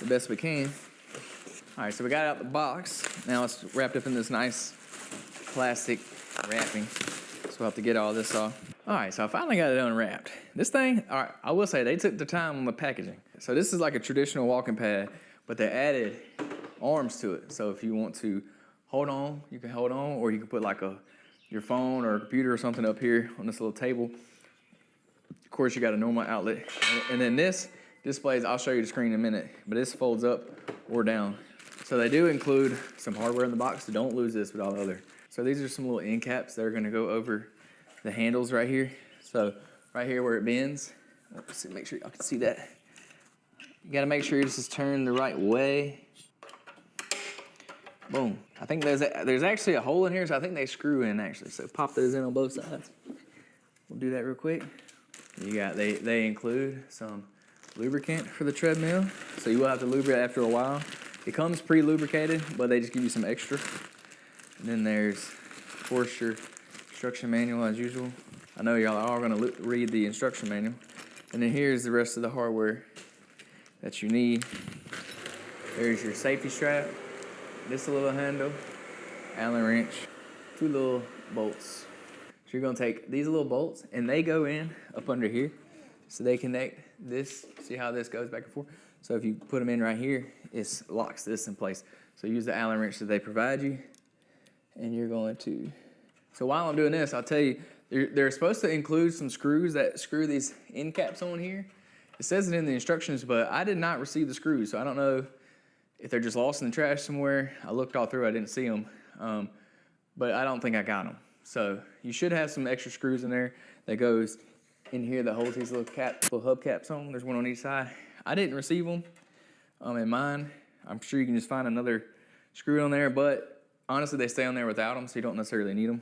the best we can. All right, so we got it out the box. Now it's wrapped up in this nice plastic wrapping. So we'll have to get all this off. All right, so I finally got it unwrapped. This thing, all right, I will say they took the time on the packaging. So this is like a traditional walking pad, but they added arms to it. So if you want to hold on, you can hold on, or you can put like your phone or a computer or something up here on this little table. Of course, you got a normal outlet. And then this displays, I'll show you the screen in a minute, but this folds up or down. So they do include some hardware in the box, so don't lose this with all the other. So these are some little end caps that are gonna go over the handles right here. So right here where it bends, let's see, make sure y'all can see that. You gotta make sure this is turned the right way. Boom. I think there's actually a hole in here, so I think they screw in actually. So pop those in on both sides. We'll do that real quick. They include some lubricant for the treadmill, so you will have to lubricate after a while. It comes pre-lubricated, but they just give you some extra. And then there's, of course, your instruction manual as usual. I know y'all are gonna read the instruction manual. And then here's the rest of the hardware that you need. There's your safety strap, this little handle, Allen wrench, 2 little bolts. So you're gonna take these little bolts and they go in up under here. So they connect this, see how this goes back and forth? So if you put them in right here, it locks this in place. So use the Allen wrench that they provide you, and you're going to. So while I'm doing this, I'll tell you, they're supposed to include some screws that screw these end caps on here. It says it in the instructions, but I did not receive the screws, so I don't know if they're just lost in the trash somewhere. I looked all through, I didn't see them, but I don't think I got them. So you should have some extra screws in there that goes in here that holds these little hubcaps on. There's one on each side. I didn't receive them in mine. I'm sure you can just find another screw on there, but honestly, they stay on there without them, so you don't necessarily need them.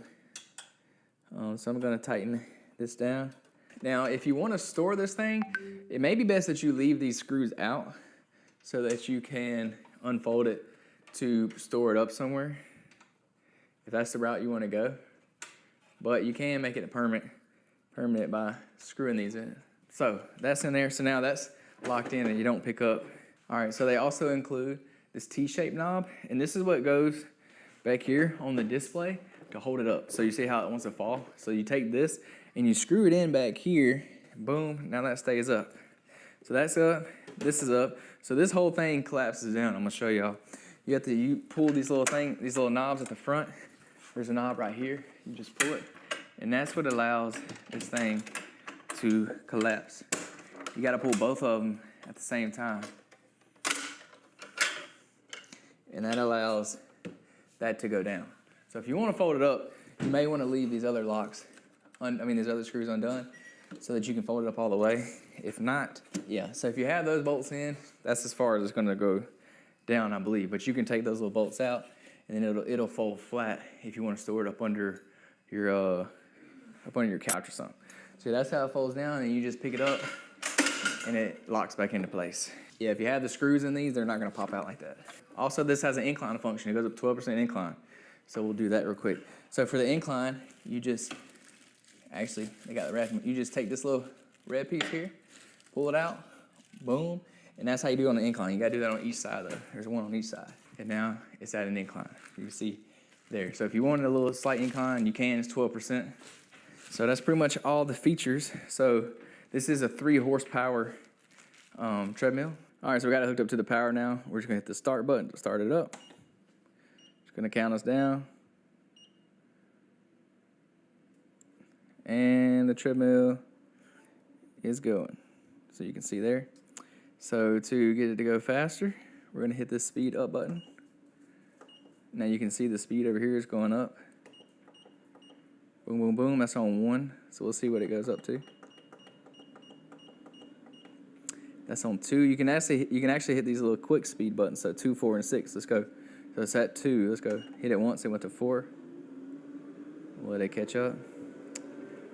So I'm gonna tighten this down. Now, if you wanna store this thing, it may be best that you leave these screws out so that you can unfold it to store it up somewhere, if that's the route you wanna go. But you can make it a permanent by screwing these in. So that's in there, so now that's locked in and you don't pick up. All right, so they also include this T-shaped knob, and this is what goes back here on the display to hold it up. So you see how it wants to fall? So you take this and you screw it in back here, boom, now that stays up. So that's up, this is up. So this whole thing collapses down. I'm gonna show y'all. You pull these little knobs at the front. There's a knob right here, you just pull it, and that's what allows this thing to collapse. You gotta pull both of them at the same time. And that allows that to go down. So if you wanna fold it up, you may wanna leave these other locks, these other screws undone so that you can fold it up all the way. If not, yeah. So if you have those bolts in, that's as far as it's gonna go down, I believe. But you can take those little bolts out and then it'll fold flat if you wanna store it up under your couch or something. So that's how it folds down, and you just pick it up and it locks back into place. Yeah, if you have the screws in these, they're not gonna pop out like that. Also, this has an incline function. It goes up 12% incline. So we'll do that real quick. So for the incline, you just, actually, they got the wrapping. You just take this little red piece here, pull it out, boom, and that's how you do it on the incline. You gotta do that on each side though. There's one on each side. And now it's at an incline. You can see there. So if you wanted a little slight incline, you can, it's 12%. So that's pretty much all the features. So this is a 3 horsepower treadmill. All right, so we got it hooked up to the power now. We're just gonna hit the start button to start it up. It's gonna count us down. And the treadmill is going. So you can see there. So to get it to go faster, we're gonna hit this speed up button. Now you can see the speed over here is going up. Boom, boom, boom, that's on 1. So we'll see what it goes up to. That's on 2. You can actually hit these little quick speed buttons. So 2, 4, and 6. Let's go. So it's at 2. Let's go. Hit it once. It went to 4. We'll let it catch up.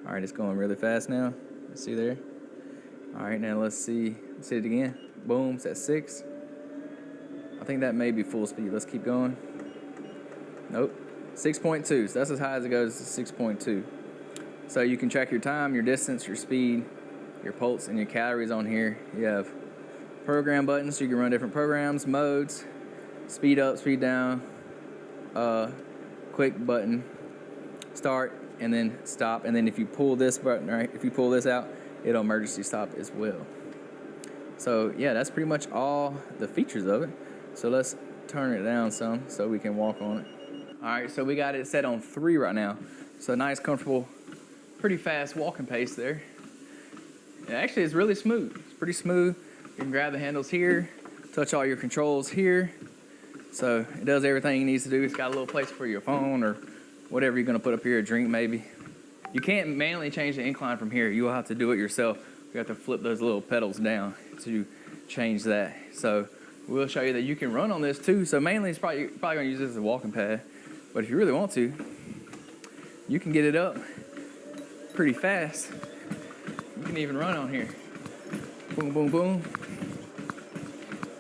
All right, it's going really fast now. Let's see there. All right, now let's see. Let's hit it again. Boom. It's at 6. I think that may be full speed. Let's keep going. Nope. 6.2. So that's as high as it goes. 6.2. So you can track your time, your distance, your speed, your pulse, and your calories on here. You have program button, so you can run different programs, modes, speed up, speed down, quick button, start, and then stop. And then if you pull this button, right, if you pull this out, it'll emergency stop as well. So yeah, that's pretty much all the features of it. So let's turn it down some so we can walk on it. All right, so we got it set on 3 right now. So nice, comfortable, pretty fast walking pace there. And actually, it's really smooth. It's pretty smooth. You can grab the handles here, touch all your controls here. So it does everything it needs to do. It's got a little place for your phone or whatever you're gonna put up here, a drink maybe. You can't manually change the incline from here. You'll have to do it yourself. You have to flip those little pedals down to change that. So we'll show you that you can run on this too. So mainly it's probably gonna use this as a walking pad. But if you really want to, you can get it up pretty fast. You can even run on here. Boom, boom, boom.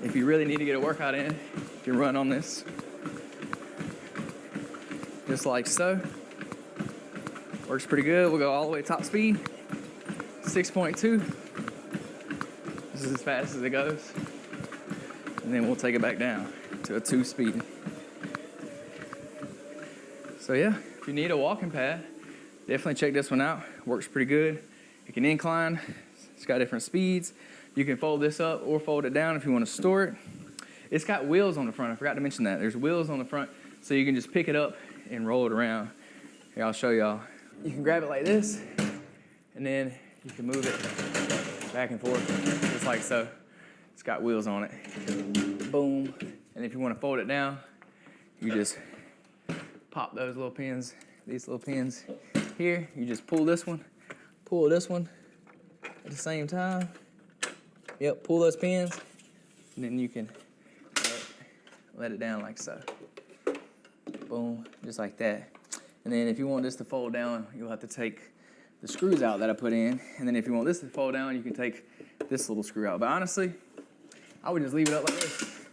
If you really need to get a workout in, you can run on this. Just like so. Works pretty good. We'll go all the way top speed. 6.2. This is as fast as it goes. And then we'll take it back down to a 2 speed. So yeah, if you need a walking pad, definitely check this one out. Works pretty good. It can incline. It's got different speeds. You can fold this up or fold it down if you want to store it. It's got wheels on the front. I forgot to mention that. There's wheels on the front, so you can just pick it up and roll it around. Here, I'll show y'all. You can grab it like this, and then you can move it back and forth, just like so. It's got wheels on it. Boom. And if you want to fold it down, you just pop those little pins, these little pins here. You just pull this one at the same time. Yep, pull those pins, and then you can let it down like so. Boom, just like that. And then if you want this to fold down, you'll have to take the screws out that I put in. And then if you want this to fold down, you can take this little screw out. But honestly, I would just leave it up like this,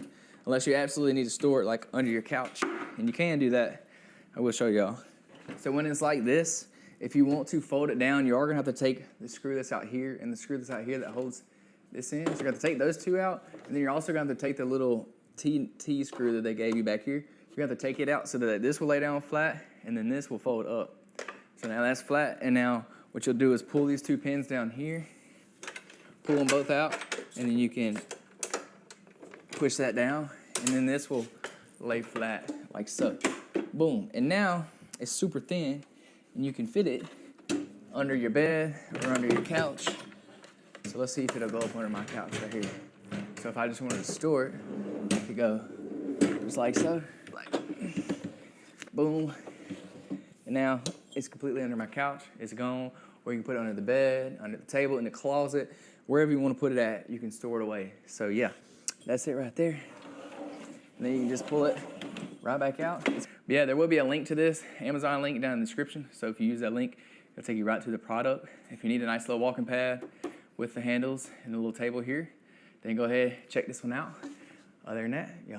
unless you absolutely need to store it like under your couch. And you can do that. I will show y'all. So when it's like this, if you want to fold it down, you are gonna have to take the screw that's out here and the screw that's out here that holds this in. So you're gonna have to take those 2 out, and then you're also gonna have to take the little T screw that they gave you back here. You have to take it out so that this will lay down flat, and then this will fold up. So now that's flat, and now what you'll do is pull these 2 pins down here, pull them both out, and then you can push that down, and then this will lay flat like so. Boom. And now it's super thin, and you can fit it under your bed or under your couch. So let's see if it'll go up under my couch right here. So if I just wanted to store it, I could go just like so. Like, boom. And now it's completely under my couch. It's gone. Or you can put it under the bed, under the table, in the closet, wherever you want to put it at, you can store it away. So yeah, that's it right there. And then you can just pull it right back out. But yeah, there will be a link to this, Amazon link down in the description. So if you use that link, it'll take you right to the product. If you need a nice little walking pad with the handles and the little table here, then go ahead, check this one out. Other than that, y'all.